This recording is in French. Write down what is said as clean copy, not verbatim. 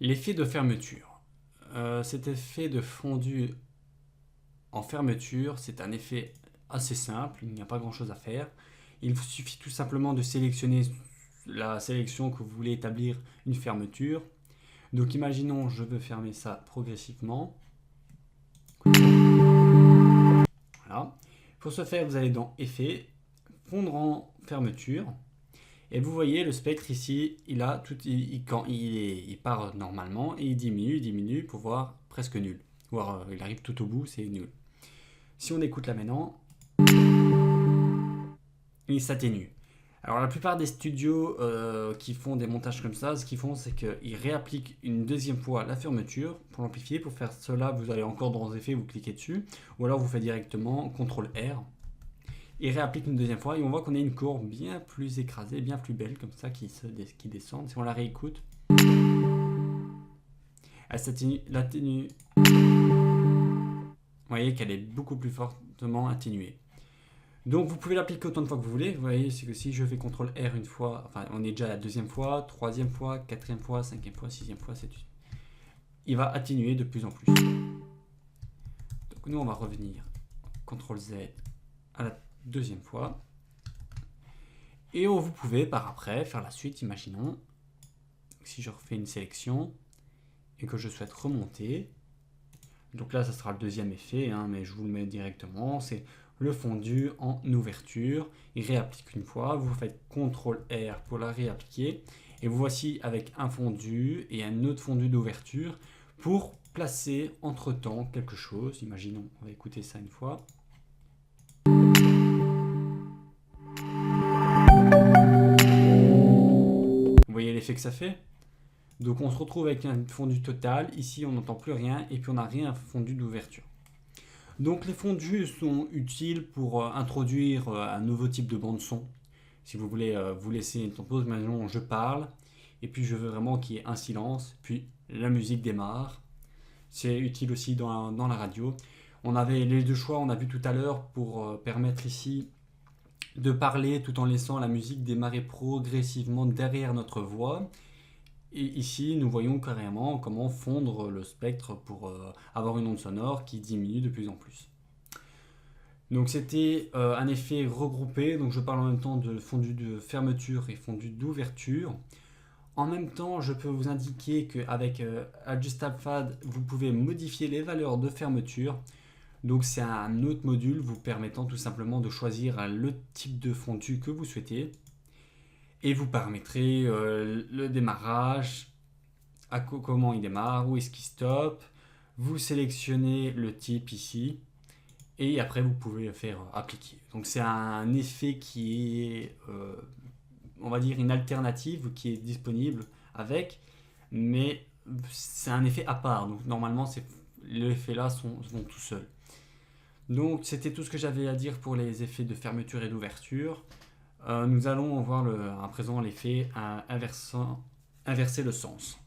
L'effet de fermeture. Cet effet de fondu en fermeture, c'est un effet assez simple, il n'y a pas grand chose à faire. Il suffit tout simplement de sélectionner la sélection que vous voulez établir une fermeture. Donc imaginons je veux fermer ça progressivement. Voilà. Pour ce faire, vous allez dans Effet, fondre en fermeture. Et vous voyez le spectre ici, quand il part normalement et il diminue pour voir presque nul. Voire il arrive tout au bout, c'est nul. Si on écoute là maintenant, il s'atténue. Alors la plupart des studios qui font des montages comme ça, ce qu'ils font c'est qu'ils réappliquent une deuxième fois la fermeture pour l'amplifier. Pour faire cela, vous allez encore dans Effets, vous cliquez dessus, ou alors vous faites directement CTRL R. Il réapplique une deuxième fois et on voit qu'on a une courbe bien plus écrasée, bien plus belle comme ça qui descend. Si on la réécoute, elle s'atténue, vous voyez qu'elle est beaucoup plus fortement atténuée. Donc vous pouvez l'appliquer autant de fois que vous voulez. Vous voyez, c'est que si je fais CTRL R une fois, enfin on est déjà à la deuxième fois, troisième fois, quatrième fois, cinquième fois, sixième fois, il va atténuer de plus en plus. Donc nous on va revenir CTRL Z à la deuxième fois. Et vous pouvez par après faire la suite, imaginons. Si je refais une sélection et que je souhaite remonter, donc là ça sera le deuxième effet, mais je vous le mets directement, c'est le fondu en ouverture. Il réapplique une fois, vous faites CTRL R pour la réappliquer, et vous voici avec un fondu et un autre fondu d'ouverture pour placer entre temps quelque chose. Imaginons, on va écouter ça une fois. Vous voyez l'effet que ça fait? Donc on se retrouve avec un fondu total, ici on n'entend plus rien, et puis on n'a rien fondu d'ouverture. Donc les fondus sont utiles pour introduire un nouveau type de bande son. Si vous voulez vous laisser une pause, maintenant je parle, et puis je veux vraiment qu'il y ait un silence, puis la musique démarre. C'est utile aussi dans la radio. On avait les deux choix, on a vu tout à l'heure, pour permettre ici de parler tout en laissant la musique démarrer progressivement derrière notre voix. Et ici, nous voyons carrément comment fondre le spectre pour avoir une onde sonore qui diminue de plus en plus. Donc c'était un effet regroupé, donc je parle en même temps de fondu de fermeture et fondu d'ouverture. En même temps, je peux vous indiquer qu'avec Adjustable Fade, vous pouvez modifier les valeurs de fermeture. Donc c'est un autre module vous permettant tout simplement de choisir le type de fondu que vous souhaitez. Et vous paramétrez le démarrage, comment il démarre, où est-ce qu'il stoppe. Vous sélectionnez le type ici. Et après, vous pouvez le faire appliquer. Donc c'est un effet qui est, on va dire, une alternative qui est disponible avec. Mais c'est un effet à part. Donc normalement, les effets là vont tout seuls. Donc c'était tout ce que j'avais à dire pour les effets de fermeture et d'ouverture. Nous allons voir à présent l'effet inverser le sens.